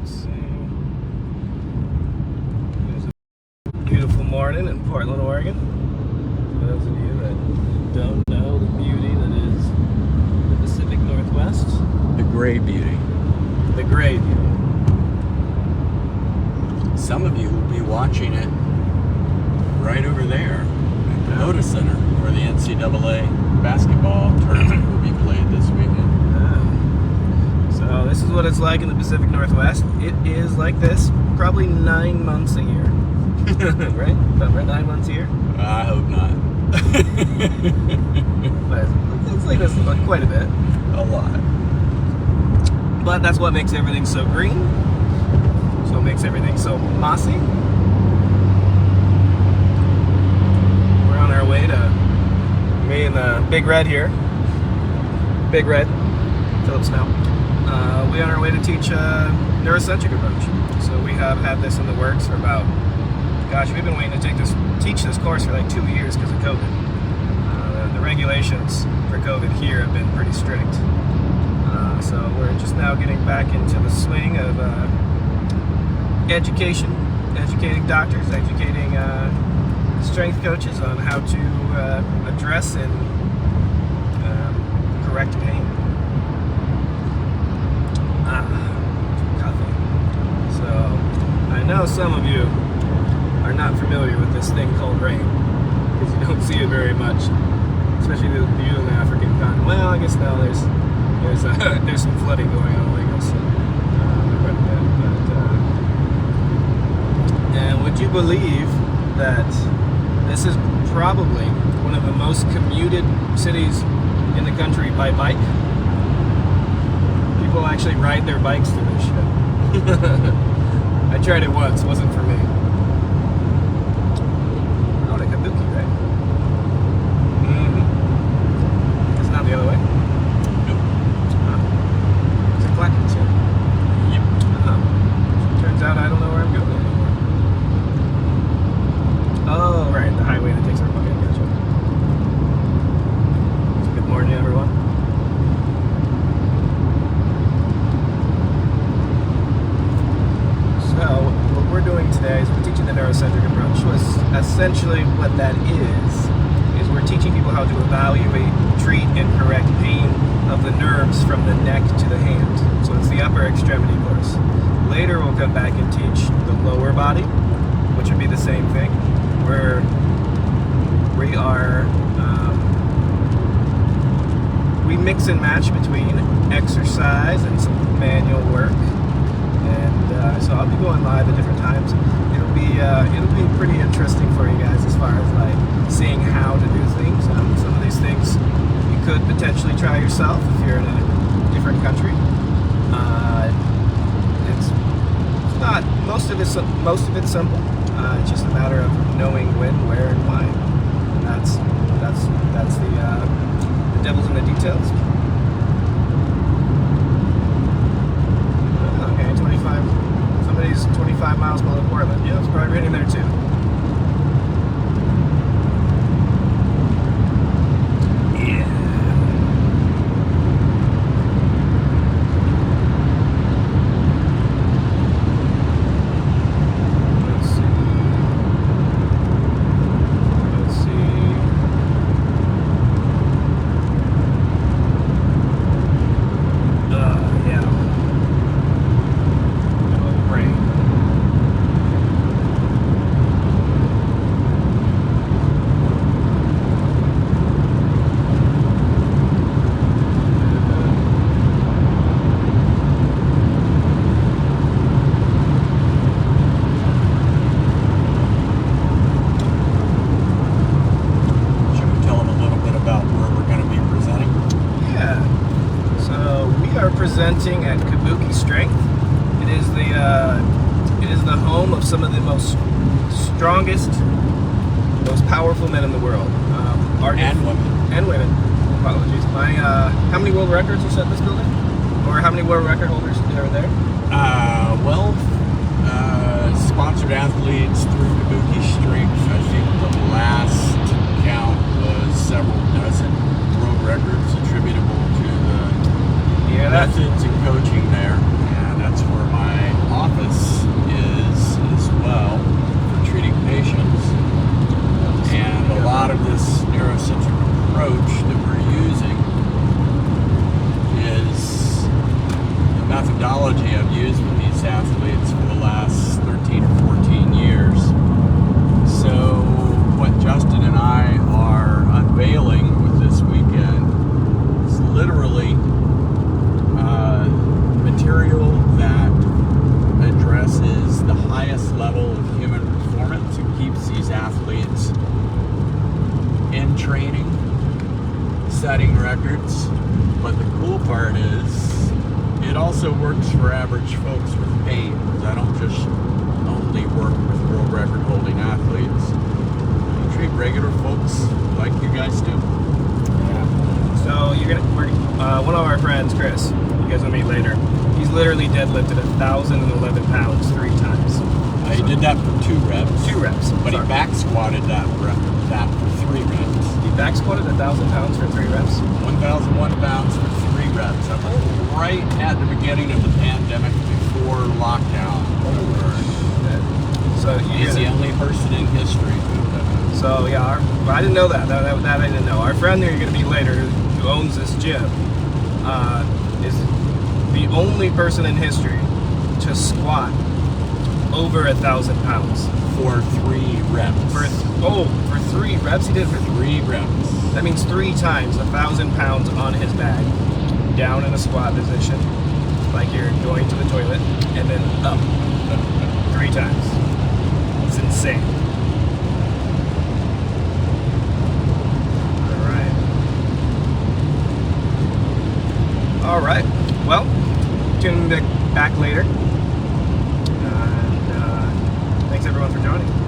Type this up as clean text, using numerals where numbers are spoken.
Let's see. There's a beautiful morning in Portland, Oregon. For those of you that don't know the beauty that is the Pacific Northwest. The gray beauty. The gray beauty. Some of you will be watching it right over there at the Moda Center, where the NCAA basketball tournament will be played this weekend. So this is what it's like in the Pacific Northwest. It is like this probably 9 months a year. Right? About 9 months a year? I hope not. But it's like this quite a bit. A lot. But that's what makes everything so green. So it makes everything so mossy. We're on our way to me and Big Red here. Big Red, Philip Snell. We're on our way to teach neurocentric approach. So we have had this in the works for about, gosh, we've been waiting to teach this course for like 2 years because of COVID. The regulations for COVID here have been pretty strict. So we're just now getting back into the swing of education, educating doctors, educating strength coaches on how to address and correct pain. Coffee. So I know some of you are not familiar with this thing called rain because you don't see it very much, especially you in the African continent. Well, I guess now there's some flooding going on in Lagos, quite a bit. But and would you believe that this is probably one of the most commuted cities in the country by bike? People actually ride their bikes through this shit. I tried it once, it wasn't for me. Oh, to Kabuki, right? Mm-hmm. It's not the other way? Nope. Is it Clackets here? Yep. Turns out I don't know where I'm going anymore. Oh, right, the highway that takes our bucket. Gotcha. Good morning, everyone. So, what we're doing today is we're teaching the neurocentric approach. So essentially what that is we're teaching people how to evaluate, treat, and correct pain of the nerves from the neck to the hand. So it's the upper extremity course. Later we'll come back and teach the lower body, which would be the same thing, where we are we mix and match between exercise and some manual work. And so I'll be going live at different times. It'll be pretty interesting for you guys as far as like seeing how to do things. Some of these things you could potentially try yourself if you're in a different country. It's not most of it's simple. It's just a matter of knowing when, where, and why. And that's the devil's in the details. Okay, 25. Somebody's 25 miles below Portland. Yeah, it's probably right in there too. Presenting at Kabuki Strength. It is the home of some of the most strongest, most powerful men in the world. And women. And women. Apologies. How many world records you set in this building? Or how many world record holders are there? Sponsored athletes through Kabuki Strength. I think the last count was several dozen world records attributable to the methods and coaching there. And that's where my I've used with these athletes for the last 13 or 14 years. So what Justin and I are unveiling with this weekend is literally material that addresses the highest level of human performance and keeps these athletes in training, setting records. But the cool part is it also works for average folks with pain, because I don't just only work with world record holding athletes. I treat regular folks like you guys do. Yeah. So one of our friends, Chris, you guys will meet later. He's literally deadlifted 1,011 pounds 3 times. He did that for 2 reps. 2 reps. But he back squatted that for 3 reps. He back squatted 1,000 pounds for 3 reps. 1,001 pounds for 3 reps. That was right at the beginning of the pandemic, before lockdown. So He's the only person in history who did that. So yeah, I didn't know that. That I didn't know. Our friend that you're going to meet later, who owns this gym, is the only person in history to squat over 1,000 pounds For 3 reps. for 3 reps. He did it for 3 reps. That means 3 times 1,000 pounds on his back, down in a squat position, like you're going to the toilet, and then up 3 times. It's insane. All right. Well, tune back later. And thanks everyone for joining.